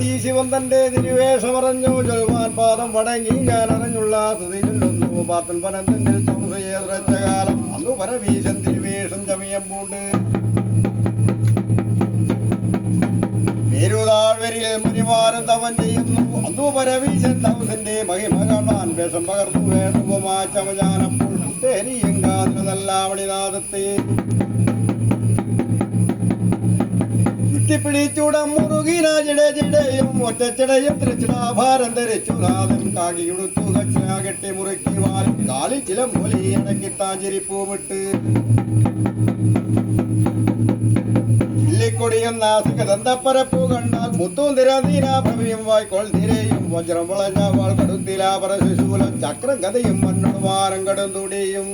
പാർവതി ശിവൻ തന്റെ തിരുവേഷമറിഞ്ഞു ചൊൽവാൻ പാദം വടങ്ങി ഞാൻ അറിഞ്ഞുള്ള തുതി ചൊല്ലുന്നു പാത്തൻ പനം തന്നിൽ തമസയെ തുറച്ച കാലം അന്നു പരവീശൻ തിരുവേഷം ചമയം പൂണ്ട് പേരുതാഴ്വരിൽ മുനിമാരും തവൻ ചെയ്യുന്നു അന്നു പരവീശൻ തമസിന്റെ മഹിമ കാണാൻ വേഷം പകർന്നു വേണുപമാ ചമജാനപ്പോൾ മുട്ടേരിയങ്കാതിരതല്ലാവണിനാഥത്തെ ചുറ്റിപ്പിടിച്ചൂടം മുറുകിനാജിടയും ഒറ്റച്ചിടയും തൃച്ചിടാഭാരം ധരിച്ചു നാഥൻ കാകിയുടുത്തു കച്ച കെട്ടി മുറുക്കി വാലും കാലി ചിലം പോലെ ഇടക്കി താഞ്ചിരിപ്പൂമിട്ട് ഇല്ലിക്കൊടിയെന്ന സുഖദന്തപ്പരപ്പു കണ്ടാൽ മുത്തും തിരനീരാഭവിയും വായ്ക്കോൾ തിരയും വജ്രം വളഞ്ഞ വാൾ കടുത്തിലാപര ശിശൂലം ചക്രം കഥയും മണ്ണുമാരം കടുന്തുടിയും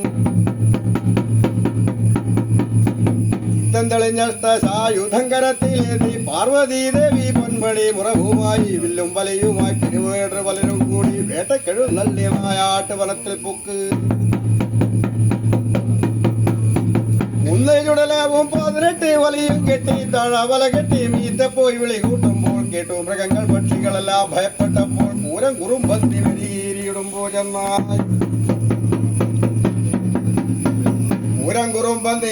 തെളിഞ്ഞായുധം കരത്തിലേന്തി പാർവതീ ദേവി പൊന്മണി മുറവുമായി വില്ലും വലയുമായി തിരുവേടർ പലരും കൂടി വേട്ടക്കെഴുന്നള്ളിയമായാട്ട് വനത്തിൽ പൊക്ക് ചുടലാവും 18 വലയും കെട്ടി താഴ വല കെട്ടി മീത്ത പോയി വിളി കൂട്ടുമ്പോൾ കേട്ടു മൃഗങ്ങൾ പക്ഷികളെല്ലാം ഭയപ്പെട്ടപ്പോൾ പൂരം കുറുമ്പത്തി വരിയിടുമ്പോ ചെന്നായി പൂരം കുറുമ്പന്തി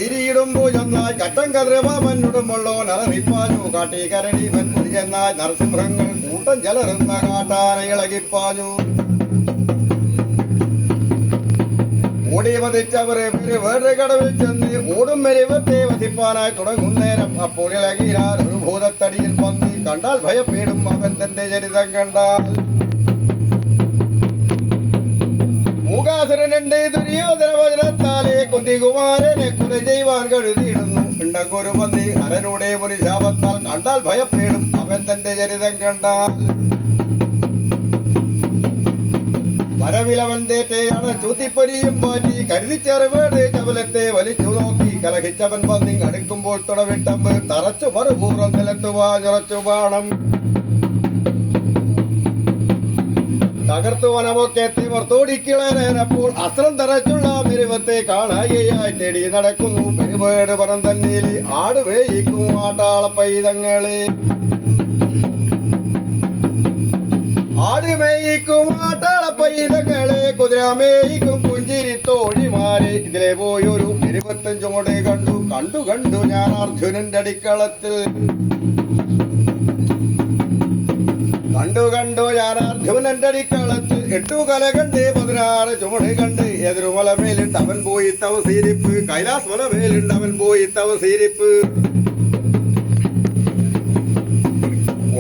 ഇരിയിടുമ്പോ ചെന്നായി കട്ടം കതിരവാമന്നുടുമ്പുള്ളോ നറിപ്പാഞ്ഞു കാട്ടി കരടി വൻകുടി ചെന്നായി നരസിംഹങ്ങൾ കൂട്ടം ചലറുന്ന കാട്ടാന ഇളകിപ്പാഞ്ഞു ഓടി വധിച്ചവരെ വേറെ കടവിൽ ചെന്ന് ഓടും മെരിവത്തെ വധിപ്പാനായി തുടങ്ങുന്നേരം അപ്പോൾ ഇളകിയാൽ ഒരു ഭൂതത്തടിയിൽ പന്നി കണ്ടാൽ ഭയപ്പെടും അവൻ തന്റെ ചരിതം കണ്ടാൽ മൂകാസുരനുണ്ട് ദുര്യോധന വചനത്താലെ കുന്തികുമാരനെ കുല ചെയ്യുവാൻ കരുതിയിടുന്നു ഉണ്ടക്കൊരു പന്നി അരനൂടെ ഒരു ശാപത്താൽ കണ്ടാൽ ഭയപ്പെടും അവൻ തന്റെ ചരിതം കണ്ടാൽ വരവിലവൻ തേറ്റയാണ് ചൂത്തിപ്പൊരിയും മാറ്റി കരുതിച്ചെറുവേട് കവലത്തെ വലിച്ചു നോക്കി കലഹിച്ചവൻ പന്നി അടുക്കുമ്പോൾ തുടവിട്ടമ്പ് തറച്ചു മറുപൂർവ്വം നിലത്തുവാഞ്ഞുറച്ചു ബാണം തകർത്തു വനമൊക്കെ തിമർത്തോടിക്കിളനപ്പോൾ അസ്ത്രം തറച്ചുള്ള മെരുവത്തെ കാണായി തേടി നടക്കുന്നു പെരുവേട് പണം തന്നിൽ ആടുവേയിക്കും ആട്ടാള പൈതങ്ങളെ ആടുമേയിക്കും ആട്ടാള പൈതങ്ങളെ കുതിരാമേയിക്കും പുഞ്ചിരി തോഴിമാരെ ഇതിലെ പോയൊരു 25 കണ്ടു ഞാൻ അർജുനന്റെ അടിക്കളത്തിൽ കണ്ടു ഞാൻ അർജുനന്റെ അടിക്കളത്തിൽ 8 കല കണ്ട് 16 ചുമട് കണ്ട് എതിരുമലമേലുണ്ട് അവൻ പോയി തവസീരിപ്പ് കൈലാസ് മലമേലുണ്ട് അവൻ പോയി തവസീരിപ്പ്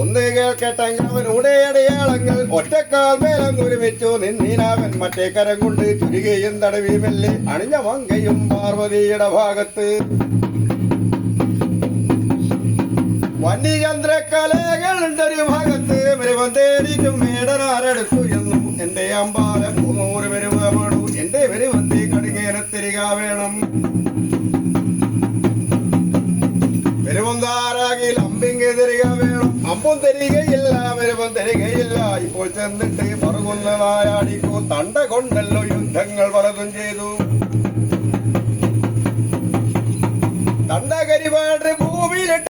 ഒന്ന് കേൾക്കട്ടങ്ങവനൂടെ അടയാളങ്ങൾ ഒറ്റക്കാൽ മേലങ്ങൊരുമിച്ചു നിന്നീനാവൻ മറ്റേ കരം കൊണ്ട് ചുരുകയും തടവിയുമല്ലേ അണിഞ്ഞ മങ്കയും പാർവതിയുടെ ഭാഗത്ത് വന്യചന്ദ്രകലകളുണ്ടൊരു ഭാഗത്ത് മെരുവൻ തേടിക്കും മേടനാരടുത്തു എന്നും എന്റെ അമ്പാലം 300 മെരുവമാണു എന്റെ മെരുവത്തെ കടുങ്ങേനെ തിരിക വേണം മെരുവന്താരാകിൽ അമ്പിങ്ങ തിരിക വേണം അമ്പും തരികയില്ല മെരുവൻ തരികയില്ല ഇപ്പോൾ ചെന്നിട്ട് മറുകുന്ന നായാടിക്കോ തണ്ട കൊണ്ടല്ലോ യുദ്ധങ്ങൾ പലതും ചെയ്തു